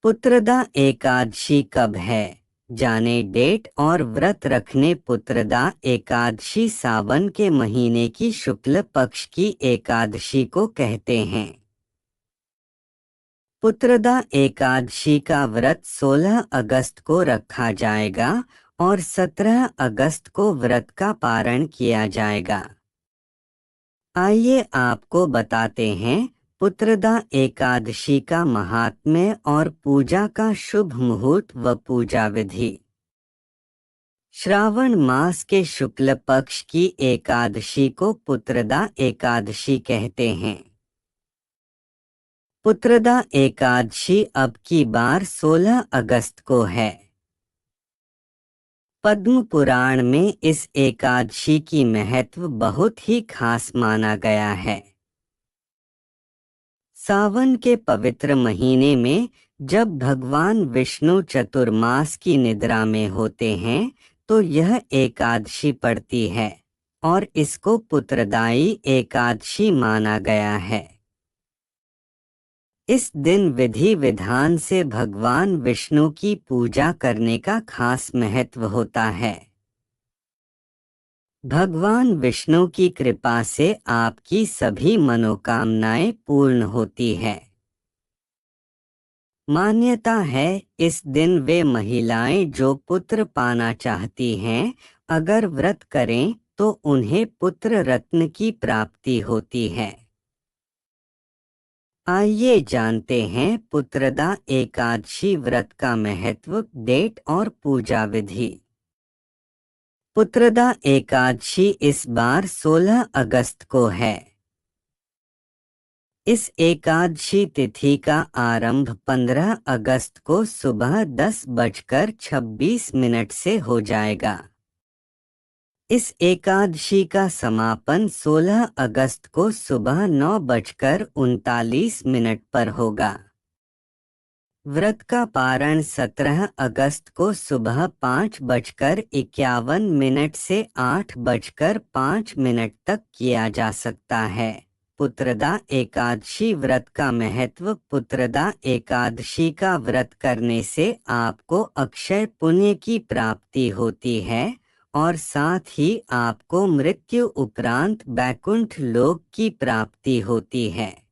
पुत्रदा एकादशी कब है? जाने डेट और व्रत रखने। पुत्रदा एकादशी सावन के महीने की शुक्ल पक्ष की एकादशी को कहते हैं। पुत्रदा एकादशी का व्रत 16 अगस्त को रखा जाएगा और 17 अगस्त को व्रत का पारण किया जाएगा। आइए आपको बताते हैं पुत्रदा एकादशी का महात्म्य और पूजा का शुभ मुहूर्त व पूजा विधि। श्रावण मास के शुक्ल पक्ष की एकादशी को पुत्रदा एकादशी कहते हैं। पुत्रदा एकादशी अब की बार 16 अगस्त को है। पद्म पुराण में इस एकादशी की महत्व बहुत ही खास माना गया है। सावन के पवित्र महीने में जब भगवान विष्णु चतुर्मास की निद्रा में होते हैं तो यह एकादशी पड़ती है और इसको पुत्रदायी एकादशी माना गया है। इस दिन विधि विधान से भगवान विष्णु की पूजा करने का खास महत्व होता है। भगवान विष्णु की कृपा से आपकी सभी मनोकामनाएं पूर्ण होती है। मान्यता है इस दिन वे महिलाएं जो पुत्र पाना चाहती हैं, अगर व्रत करें तो उन्हें पुत्र रत्न की प्राप्ति होती है। आइए जानते हैं पुत्रदा एकादशी व्रत का महत्व, डेट और पूजा विधि। पुत्रदा एकादशी इस बार 16 अगस्त को है। इस एकादशी तिथि का आरंभ 15 अगस्त को सुबह 10:26 से हो जाएगा। इस एकादशी का समापन 16 अगस्त को सुबह 9:39 पर होगा। व्रत का पारण 17 अगस्त को सुबह 5:51 से 8:05 तक किया जा सकता है। पुत्रदा एकादशी व्रत का महत्व। पुत्रदा एकादशी का व्रत करने से आपको अक्षय पुण्य की प्राप्ति होती है और साथ ही आपको मृत्यु उपरांत वैकुंठ लोक की प्राप्ति होती है।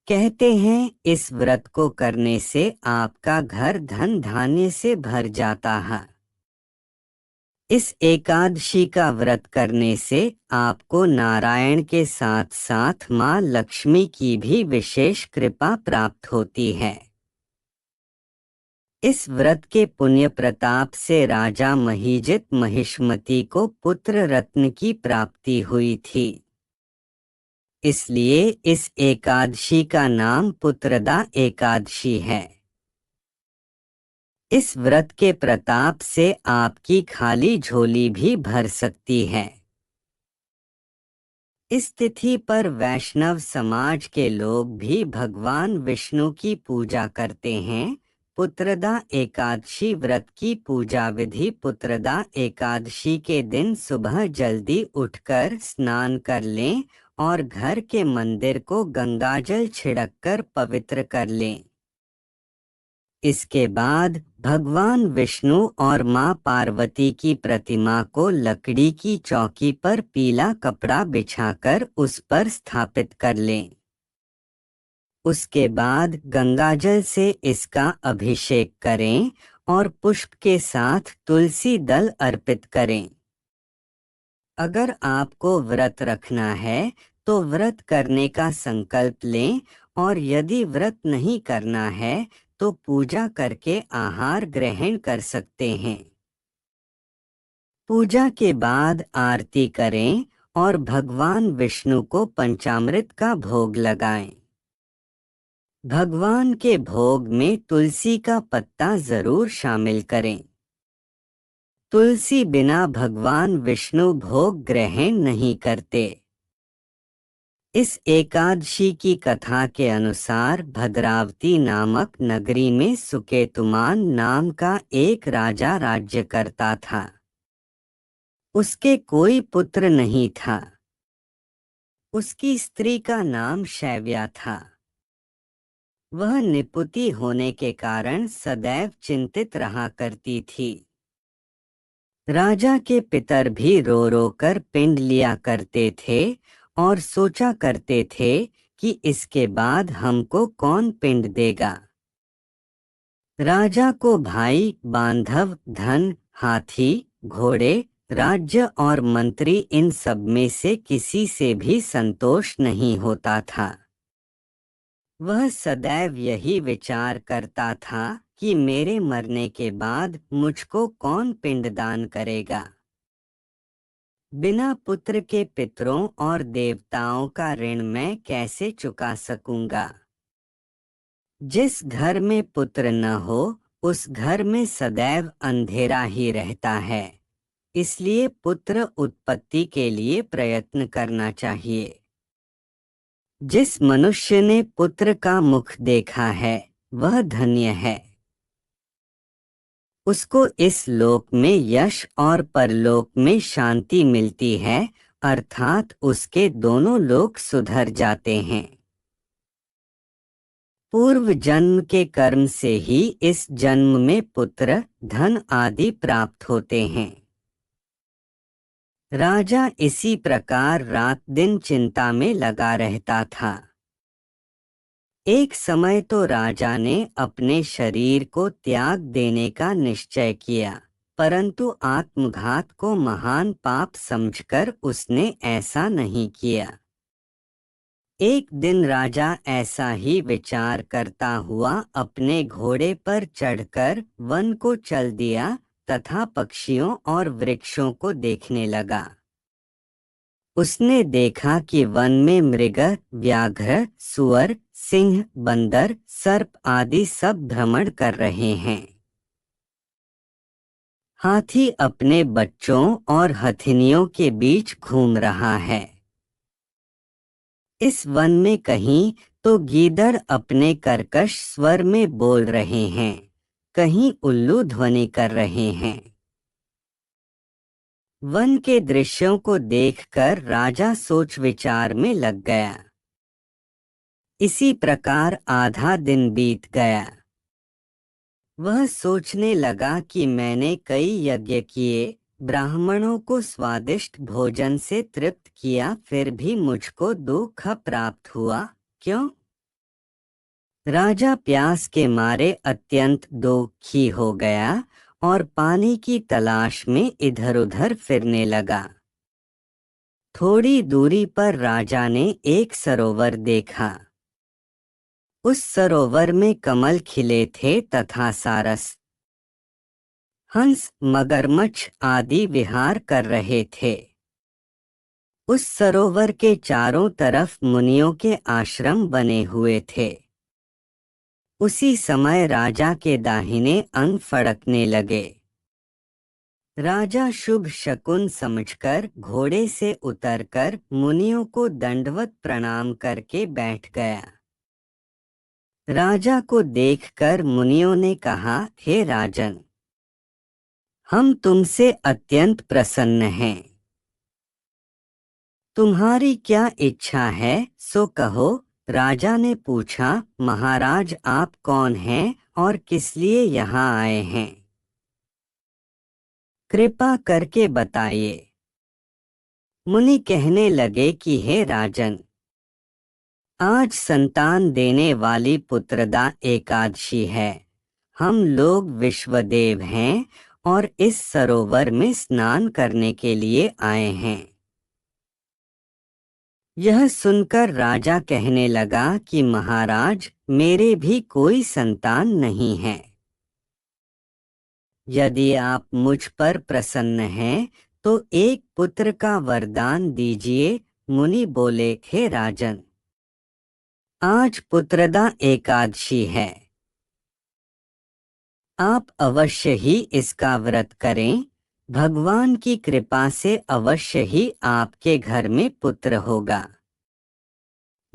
कहते हैं इस व्रत को करने से आपका घर धन धान्य से भर जाता है। इस एकादशी का व्रत करने से आपको नारायण के साथ साथ मां लक्ष्मी की भी विशेष कृपा प्राप्त होती है। इस व्रत के पुण्य प्रताप से राजा महिजित महिष्मती को पुत्र रत्न की प्राप्ति हुई थी। इसलिए इस एकादशी का नाम पुत्रदा एकादशी है। इस व्रत के प्रताप से आपकी खाली झोली भी भर सकती है। इस तिथि पर वैष्णव समाज के लोग भी भगवान विष्णु की पूजा करते हैं। पुत्रदा एकादशी व्रत की पूजा विधि। पुत्रदा एकादशी के दिन सुबह जल्दी उठकर स्नान कर लें और घर के मंदिर को गंगाजल छिड़ककर पवित्र कर लें। इसके बाद भगवान विष्णु और मां पार्वती की प्रतिमा को लकड़ी की चौकी पर पीला कपड़ा बिछाकर उस पर स्थापित कर लें। उसके बाद गंगाजल से इसका अभिषेक करें और पुष्प के साथ तुलसी दल अर्पित करें। अगर आपको व्रत रखना है तो व्रत करने का संकल्प लें और यदि व्रत नहीं करना है तो पूजा करके आहार ग्रहण कर सकते हैं। पूजा के बाद आरती करें और भगवान विष्णु को पंचामृत का भोग लगाएं। भगवान के भोग में तुलसी का पत्ता जरूर शामिल करें। तुलसी बिना भगवान विष्णु भोग ग्रहण नहीं करते। इस एकादशी की कथा के अनुसार भद्रावती नामक नगरी में सुकेतुमान नाम का एक राजा राज्य करता था। उसके कोई पुत्र नहीं था। उसकी स्त्री का नाम शैव्या था। वह निपुति होने के कारण सदैव चिंतित रहा करती थी। राजा के पितर भी रो रो कर पिंड लिया करते थे और सोचा करते थे कि इसके बाद हमको कौन पिंड देगा। राजा को भाई, बांधव, धन, हाथी, घोड़े, राज्य और मंत्री, इन सब में से किसी से भी संतोष नहीं होता था। वह सदैव यही विचार करता था कि मेरे मरने के बाद मुझको कौन पिंडदान करेगा। बिना पुत्र के पितरों और देवताओं का ऋण मैं कैसे चुका सकूंगा। जिस घर में पुत्र न हो उस घर में सदैव अंधेरा ही रहता है, इसलिए पुत्र उत्पत्ति के लिए प्रयत्न करना चाहिए। जिस मनुष्य ने पुत्र का मुख देखा है वह धन्य है। उसको इस लोक में यश और परलोक में शांति मिलती है, अर्थात उसके दोनों लोक सुधर जाते हैं। पूर्व जन्म के कर्म से ही इस जन्म में पुत्र, धन आदि प्राप्त होते हैं। राजा इसी प्रकार रात दिन चिंता में लगा रहता था। एक समय तो राजा ने अपने शरीर को त्याग देने का निश्चय किया, परंतु आत्मघात को महान पाप समझकर उसने ऐसा नहीं किया। एक दिन राजा ऐसा ही विचार करता हुआ अपने घोड़े पर चढ़कर वन को चल दिया तथा पक्षियों और वृक्षों को देखने लगा। उसने देखा कि वन में मृग, व्याघ्र, सुअर, सिंह, बंदर, सर्प आदि सब भ्रमण कर रहे हैं। हाथी अपने बच्चों और हथिनियों के बीच घूम रहा है। इस वन में कहीं तो गीदड़ अपने कर्कश स्वर में बोल रहे हैं, कहीं उल्लू ध्वनि कर रहे हैं। वन के दृश्यों को देखकर राजा सोच विचार में लग गया। इसी प्रकार आधा दिन बीत गया। वह सोचने लगा कि मैंने कई यज्ञ किए, ब्राह्मणों को स्वादिष्ट भोजन से तृप्त किया, फिर भी मुझको दुख प्राप्त हुआ, क्यों? राजा प्यास के मारे अत्यंत दुखी हो गया और पानी की तलाश में इधर-उधर फिरने लगा। थोड़ी दूरी पर राजा ने एक सरोवर देखा। उस सरोवर में कमल खिले थे तथा सारस, हंस, मगरमच्छ आदि विहार कर रहे थे। उस सरोवर के चारों तरफ मुनियों के आश्रम बने हुए थे। उसी समय राजा के दाहिने अंग फड़कने लगे। राजा शुभ शकुन समझकर घोड़े से उतरकर मुनियों को दंडवत प्रणाम करके बैठ गया। राजा को देखकर मुनियों ने कहा, हे राजन, हम तुमसे अत्यंत प्रसन्न हैं। तुम्हारी क्या इच्छा है सो कहो। राजा ने पूछा, महाराज आप कौन हैं और किस लिए यहाँ आए हैं? कृपा करके बताइए। मुनि कहने लगे कि हे राजन, आज संतान देने वाली पुत्रदा एकादशी है। हम लोग विश्वदेव हैं और इस सरोवर में स्नान करने के लिए आए हैं। यह सुनकर राजा कहने लगा कि महाराज, मेरे भी कोई संतान नहीं है। यदि आप मुझ पर प्रसन्न हैं तो एक पुत्र का वरदान दीजिए। मुनि बोले, हे राजन, आज पुत्रदा एकादशी है। आप अवश्य ही इसका व्रत करें। भगवान की कृपा से अवश्य ही आपके घर में पुत्र होगा।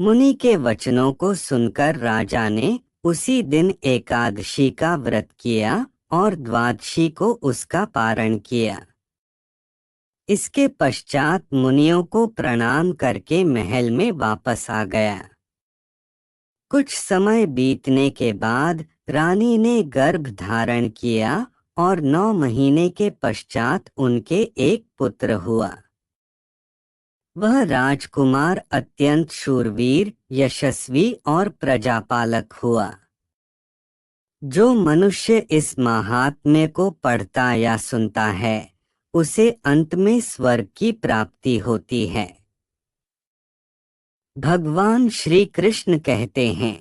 मुनि के वचनों को सुनकर राजा ने उसी दिन एकादशी का व्रत किया और द्वादशी को उसका पारण किया। इसके पश्चात मुनियों को प्रणाम करके महल में वापस आ गया। कुछ समय बीतने के बाद रानी ने गर्भ धारण किया और 9 महीने के पश्चात उनके एक पुत्र हुआ। वह राजकुमार अत्यंत शूरवीर, यशस्वी और प्रजापालक हुआ। जो मनुष्य इस महात्म्य को पढ़ता या सुनता है, उसे अंत में स्वर्ग की प्राप्ति होती है। भगवान श्री कृष्ण कहते हैं,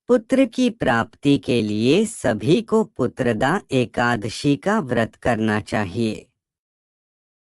पुत्र की प्राप्ति के लिए सभी को पुत्रदा एकादशी का व्रत करना चाहिए।